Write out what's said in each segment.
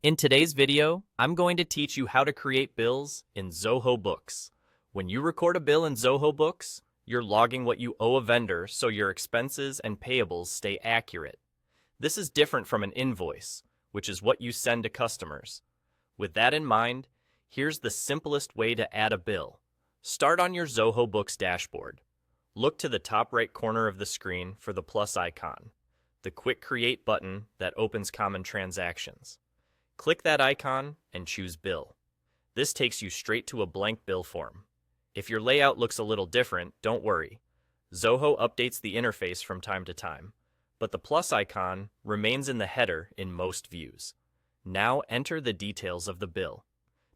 In today's video, I'm going to teach you how to create bills in Zoho Books. When you record a bill in Zoho Books, you're logging what you owe a vendor so your expenses and payables stay accurate. This is different from an invoice, which is what you send to customers. With that in mind, here's the simplest way to add a bill. Start on your Zoho Books dashboard. Look to the top right corner of the screen for the plus icon, the Quick Create button that opens common transactions. Click that icon and choose Bill. This takes you straight to a blank bill form. If your layout looks a little different, don't worry. Zoho updates the interface from time to time, but the plus icon remains in the header in most views. Now enter the details of the bill.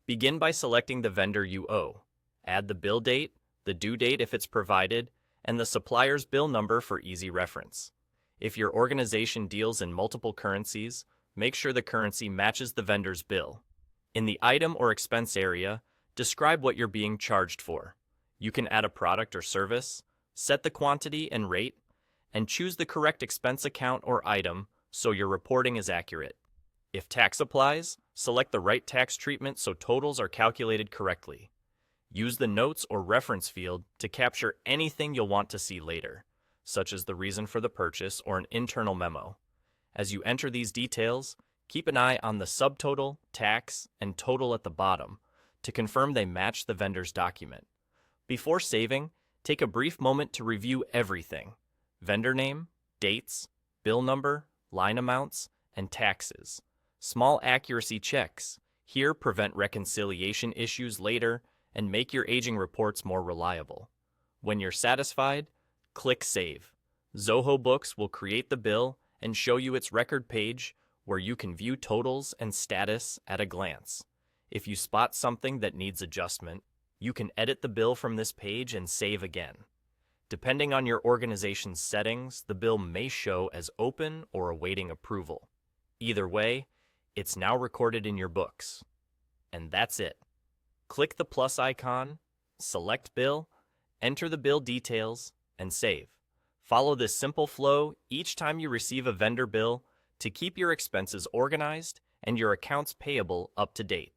Begin by selecting the vendor you owe. Add the bill date, the due date if it's provided, and the supplier's bill number for easy reference. If your organization deals in multiple currencies, make sure the currency matches the vendor's bill. In the item or expense area, describe what you're being charged for. You can add a product or service, set the quantity and rate, and choose the correct expense account or item so your reporting is accurate. If tax applies, select the right tax treatment so totals are calculated correctly. Use the notes or reference field to capture anything you'll want to see later, such as the reason for the purchase or an internal memo. As you enter these details, keep an eye on the subtotal, tax, and total at the bottom to confirm they match the vendor's document. Before saving, take a brief moment to review everything: vendor name, dates, bill number, line amounts, and taxes. Small accuracy checks here prevent reconciliation issues later and make your aging reports more reliable. When you're satisfied, click Save. Zoho Books will create the bill and show you its record page where you can view totals and status at a glance. If you spot something that needs adjustment, you can edit the bill from this page and save again. Depending on your organization's settings, the bill may show as open or awaiting approval. Either way, it's now recorded in your books. And that's it. Click the plus icon, select Bill, enter the bill details, and save. Follow this simple flow each time you receive a vendor bill to keep your expenses organized and your accounts payable up to date.